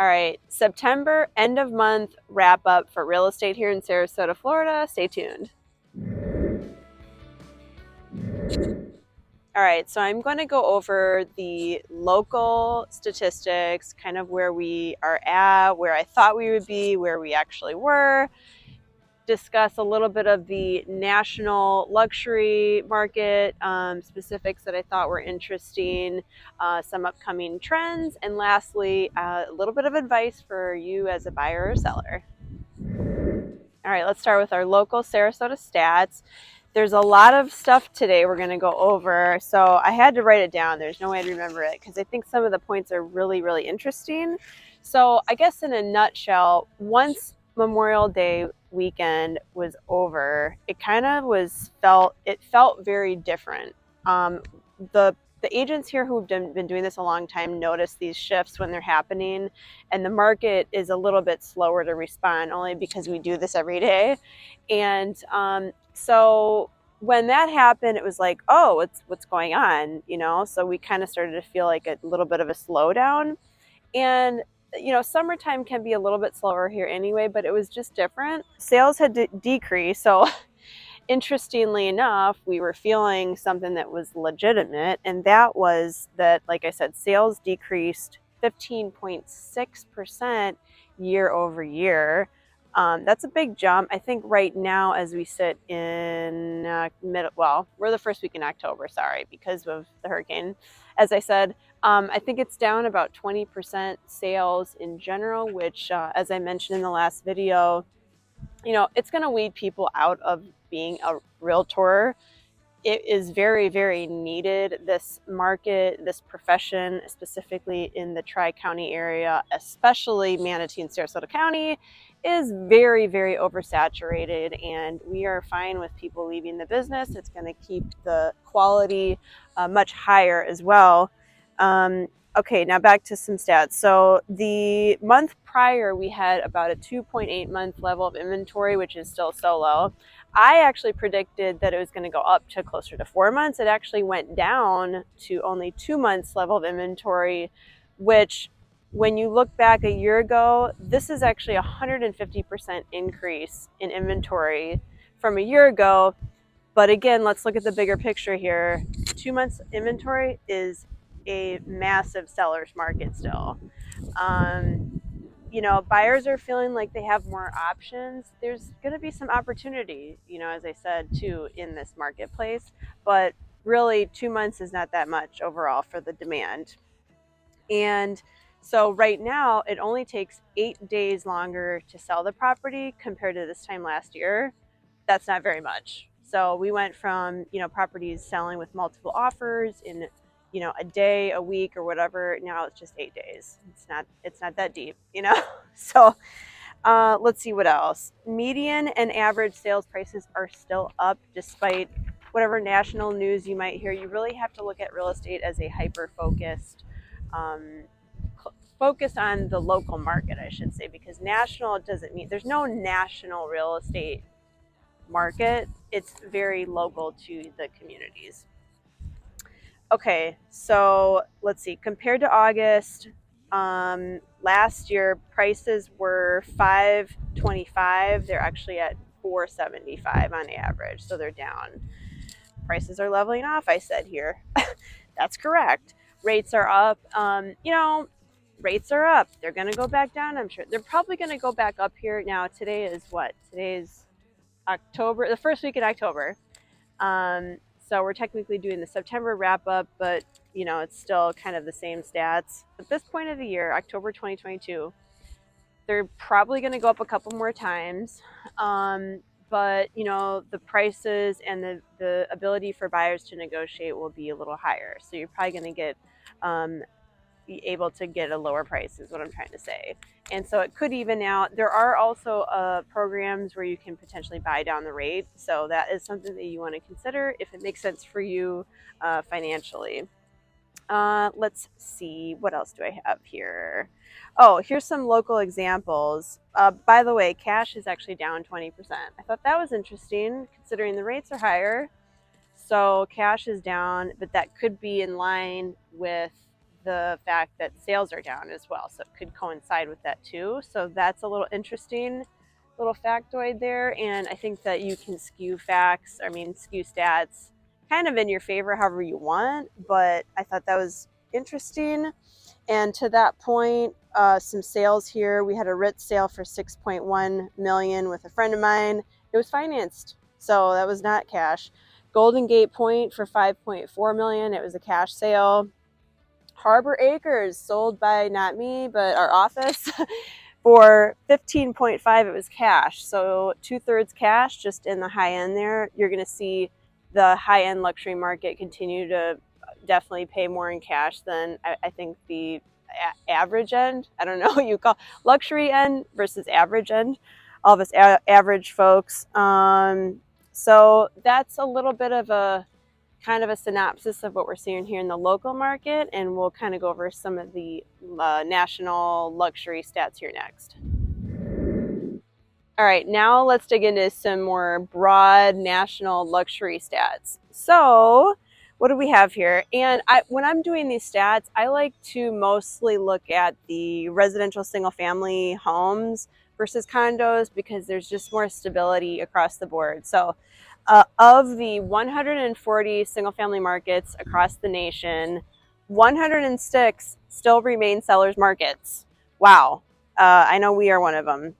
All right, September end of month wrap up for real estate here in Sarasota, Florida. Stay tuned. All right, so I'm going to go over the local statistics, kind of where we are at, where I thought we would be, where we actually were, discuss a little bit of the national luxury market specifics that I thought were interesting, some upcoming trends, and lastly, a little bit of advice for you as a buyer or seller. All right, let's start with our local Sarasota stats. There's a lot of stuff today we're going to go over, so I had to write it down. There's no way to remember it because I think some of the points are really, really interesting. So I guess in a nutshell, once Memorial Day weekend was over, it kind of felt very different. The agents here who've been doing this a long time notice these shifts when they're happening, and the market is a little bit slower to respond only because we do this every day. And so when that happened, it was like, oh, what's going on, so we kind of started to feel like a little bit of a slowdown. And summertime can be a little bit slower here anyway, but it was just different. Sales had decreased, so interestingly enough, we were feeling something that was legitimate, and that was that, like I said, sales decreased 15.6% year over year. That's a big jump. I think right now, as we sit in we're the first week in October, sorry, because of the hurricane. As I said, I think it's down about 20% sales in general, which, as I mentioned in the last video, it's going to weed people out of being a realtor. It is very, very needed. This market, this profession, specifically in the Tri-County area, especially Manatee and Sarasota County, is very, very oversaturated, and we are fine with people leaving the business. It's going to keep the quality much higher as well. Okay, now back to some stats. So the month prior, we had about a 2.8 month level of inventory, which is still so low. I actually predicted that it was going to go up to closer to 4 months. It actually went down to only 2 months level of inventory, which when you look back a year ago, this is actually a 150% increase in inventory from a year ago. But again, let's look at the bigger picture here. 2 months inventory is a massive seller's market still. Buyers are feeling like they have more options. There's going to be some opportunity, as I said, too, in this marketplace. But really, 2 months is not that much overall for the demand. And so right now, it only takes 8 days longer to sell the property compared to this time last year. That's not very much. So we went from, properties selling with multiple offers in a day, a week, or whatever. Now it's just 8 days. It's not that deep, So let's see what else. Median and average sales prices are still up despite whatever national news you might hear. You really have to look at real estate as a hyper-focused, focused on the local market, I should say, because national doesn't mean there's no national real estate market. It's very local to the communities. Okay, so let's see. Compared to August, last year prices were $525. They're actually at $475 on average, so they're down. Prices are leveling off, I said here. That's correct. Rates are up. Rates are up. They're going to go back down, I'm sure. They're probably going to go back up here. Now, today is what? Today's October, the first week in October. So we're technically doing the September wrap up, but it's still kind of the same stats. At this point of the year, October 2022, they're probably going to go up a couple more times. But the prices and the ability for buyers to negotiate will be a little higher. So you're probably going to get be able to get a lower price is what I'm trying to say. And so it could even out. There are also programs where you can potentially buy down the rate. So that is something that you want to consider if it makes sense for you financially. Let's see, what else do I have here? Oh, here's some local examples. By the way, cash is actually down 20%. I thought that was interesting considering the rates are higher. So cash is down, but that could be in line with the fact that sales are down as well. So it could coincide with that too. So that's a little interesting little factoid there. And I think that you can skew stats kind of in your favor however you want, but I thought that was interesting. And to that point, some sales here. We had a Ritz sale for $6.1 million with a friend of mine. It was financed, so that was not cash. Golden Gate Point for $5.4 million. It was a cash sale. Harbor Acres sold by not me, but our office for $15.5. It was cash, so 2/3 cash, just in the high end there. You're going to see the high end luxury market continue to definitely pay more in cash than I think the average end. I don't know what you call luxury end versus average end. All of us average folks. So that's a little bit of a kind of a synopsis of what we're seeing here in the local market, and we'll kind of go over some of the national luxury stats here next. All right, now let's dig into some more broad national luxury stats. So what do we have here? And when I'm doing these stats, I like to mostly look at the residential single family homes versus condos because there's just more stability across the board. So of the 140 single family markets across the nation, 106 still remain sellers markets. Wow. I know we are one of them.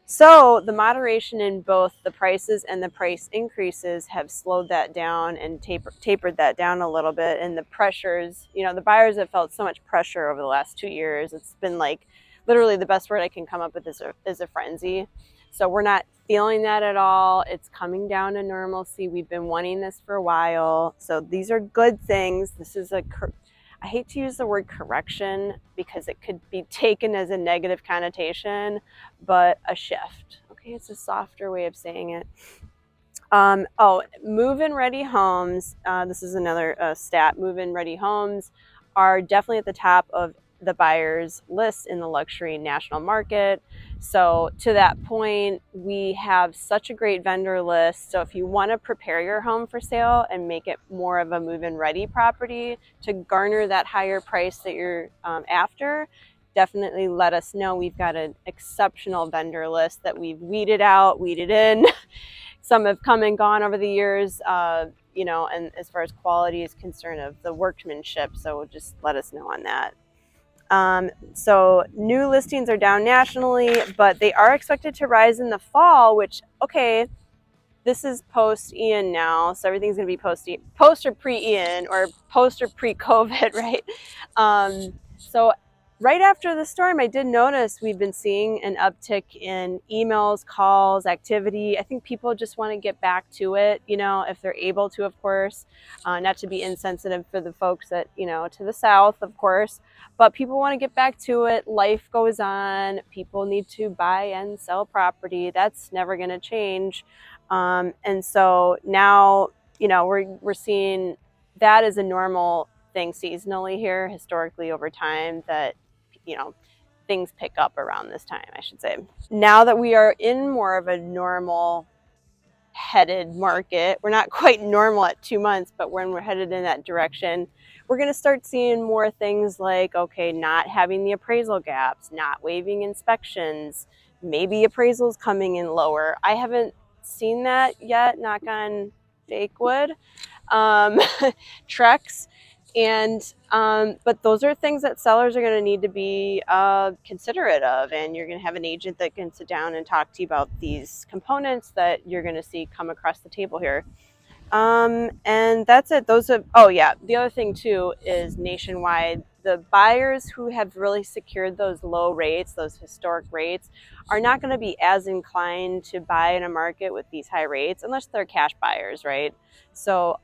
So the moderation in both the prices and the price increases have slowed that down and tapered that down a little bit. And the pressures, the buyers have felt so much pressure over the last 2 years. It's been like literally the best word I can come up with is a frenzy. So we're not feeling that at all. It's coming down to normalcy. We've been wanting this for a while. So these are good things. This is I hate to use the word correction because it could be taken as a negative connotation, but a shift. Okay, it's a softer way of saying it. Move-in ready homes. This is another stat. Move-in ready homes are definitely at the top of the buyers list in the luxury national market. So to that point, we have such a great vendor list. So if you want to prepare your home for sale and make it more of a move-in ready property to garner that higher price that you're after, definitely let us know. We've got an exceptional vendor list that we've weeded in. Some have come and gone over the years, and as far as quality is concerned of the workmanship. So just let us know on that. So new listings are down nationally, but they are expected to rise in the fall, which, okay, this is post Ian now. So everything's going to be post or pre Ian or post or pre COVID, right? So right after the storm, I did notice we've been seeing an uptick in emails, calls, activity. I think people just want to get back to it, if they're able to, of course, not to be insensitive for the folks that, to the south, of course, but people want to get back to it. Life goes on. People need to buy and sell property. That's never going to change. And so now, we're seeing that as a normal thing seasonally here, historically over time, that things pick up around this time, I should say. Now that we are in more of a normal headed market, we're not quite normal at 2 months, but when we're headed in that direction, we're going to start seeing more things like, okay, not having the appraisal gaps, not waiving inspections, maybe appraisals coming in lower. I haven't seen that yet, knock on fake wood, Trex. And but those are things that sellers are going to need to be considerate of, and you're going to have an agent that can sit down and talk to you about these components that you're going to see come across the table here. And that's it. The other thing too is nationwide, the buyers who have really secured those low rates, those historic rates, are not going to be as inclined to buy in a market with these high rates unless they're cash buyers, right? So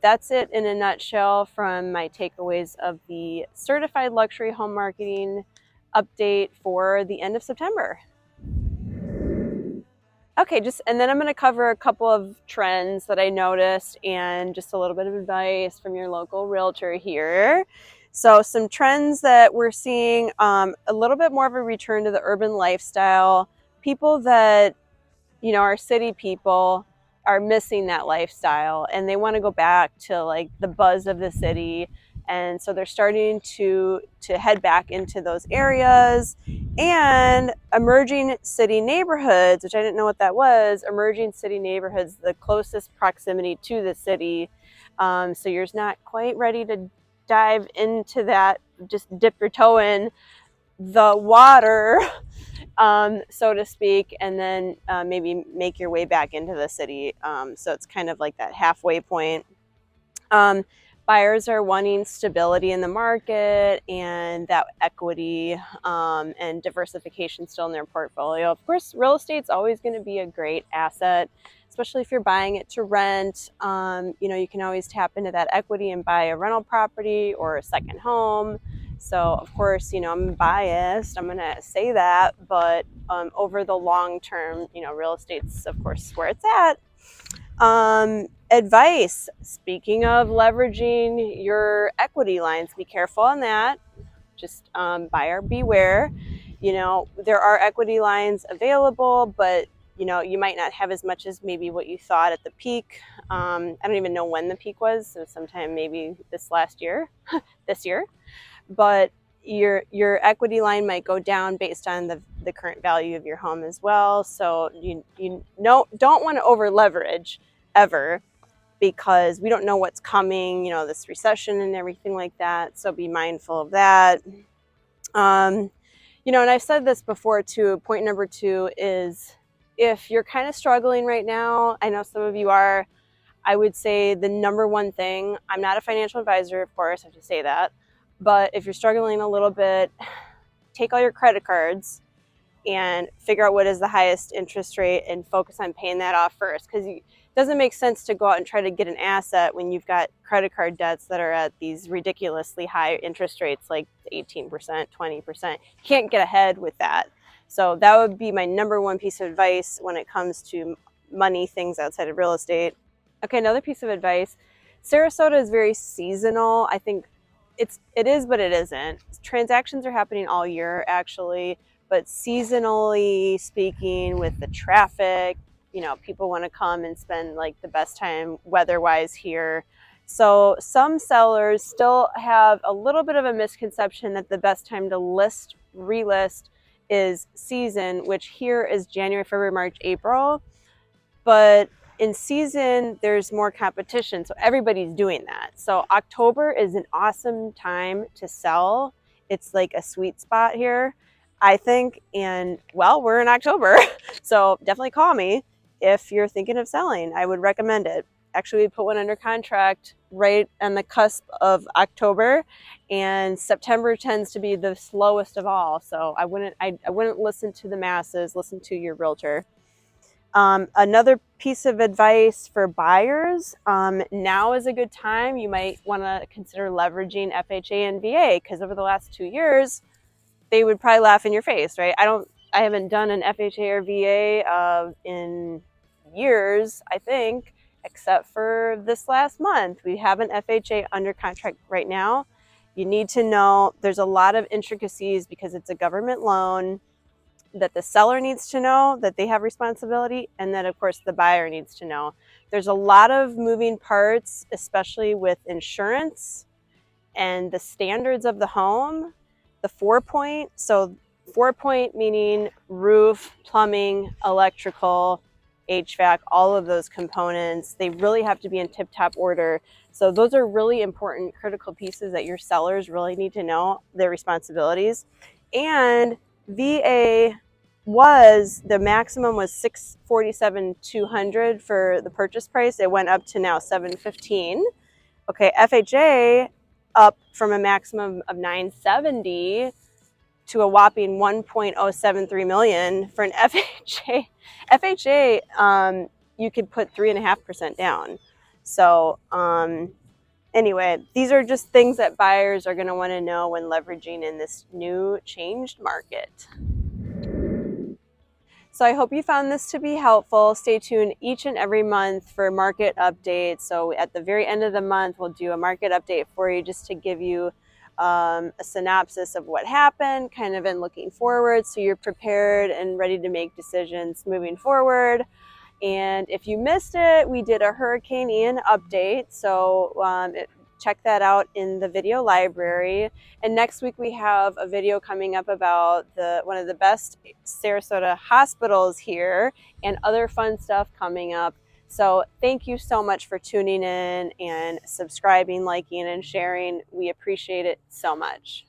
that's it in a nutshell from my takeaways of the certified luxury home marketing update for the end of September. Okay, and then I'm going to cover a couple of trends that I noticed and just a little bit of advice from your local realtor here. So some trends that we're seeing, a little bit more of a return to the urban lifestyle. People that, are city people are missing that lifestyle and they want to go back to like the buzz of the city And so they're starting to head back into those areas. And emerging city neighborhoods, which I didn't know what that was, emerging city neighborhoods, the closest proximity to the city. So you're not quite ready to dive into that, just dip your toe in the water, so to speak, and then maybe make your way back into the city. So it's kind of like that halfway point. Buyers are wanting stability in the market and that equity and diversification still in their portfolio. Of course, real estate's always going to be a great asset, especially if you're buying it to rent. You can always tap into that equity and buy a rental property or a second home. So of course, I'm biased, I'm going to say that, but over the long term, real estate's of course where it's at. Advice, speaking of leveraging your equity lines, be careful on that. Just buyer beware. There are equity lines available, but you might not have as much as maybe what you thought at the peak. I don't even know when the peak was, so sometime maybe this year, but your equity line might go down based on the current value of your home as well. So you don't want to over leverage ever, because we don't know what's coming, this recession and everything like that. So be mindful of that. And I've said this before too. Point number 2 is, if you're kind of struggling right now, I know some of you are, I would say the number one thing, I'm not a financial advisor, of course, I have to say that, but if you're struggling a little bit, take all your credit cards and figure out what is the highest interest rate and focus on paying that off first, because it doesn't make sense to go out and try to get an asset when you've got credit card debts that are at these ridiculously high interest rates, like 18%, 20%. You can't get ahead with that. So that would be my number one piece of advice when it comes to money things outside of real estate. Okay, another piece of advice. Sarasota is very seasonal. I think it is, but it isn't. Transactions are happening all year, actually, but seasonally speaking, with the traffic, people want to come and spend like the best time weather-wise here. So some sellers still have a little bit of a misconception that the best time to relist is season, which here is January, February, March, April. But in season, there's more competition, so everybody's doing that. So October is an awesome time to sell. It's like a sweet spot here, I think. And well, we're in October, so definitely call me if you're thinking of selling. I would recommend it. Actually, we put one under contract right on the cusp of October, and September tends to be the slowest of all. So I wouldn't listen to the masses, listen to your realtor. Another piece of advice for buyers, now is a good time. You might want to consider leveraging FHA and VA, because over the last 2 years, they would probably laugh in your face, right? I haven't done an FHA or VA in years, I think, except for this last month. We have an FHA under contract right now. You need to know there's a lot of intricacies because it's a government loan, that the seller needs to know that they have responsibility, and that of course the buyer needs to know. There's a lot of moving parts, especially with insurance and the standards of the home. The 4-point, so 4-point meaning roof, plumbing, electrical, HVAC, all of those components, they really have to be in tip-top order. So those are really important, critical pieces that your sellers really need to know their responsibilities. And VA the maximum was $647,200 for the purchase price. It went up to now $715,000. Okay, FHA up from a maximum of $970,000 to a whopping $1.073 million for an FHA. FHA, you could put 3.5% down. So anyway, these are just things that buyers are going to want to know when leveraging in this new changed market. So I hope you found this to be helpful. Stay tuned each and every month for market updates. So at the very end of the month, we'll do a market update for you, just to give you a synopsis of what happened, kind of in looking forward, so you're prepared and ready to make decisions moving forward. And if you missed it, we did a Hurricane Ian update. So check that out in the video library. And next week we have a video coming up about one of the best Sarasota hospitals here and other fun stuff coming up. So thank you so much for tuning in and subscribing, liking, and sharing. We appreciate it so much.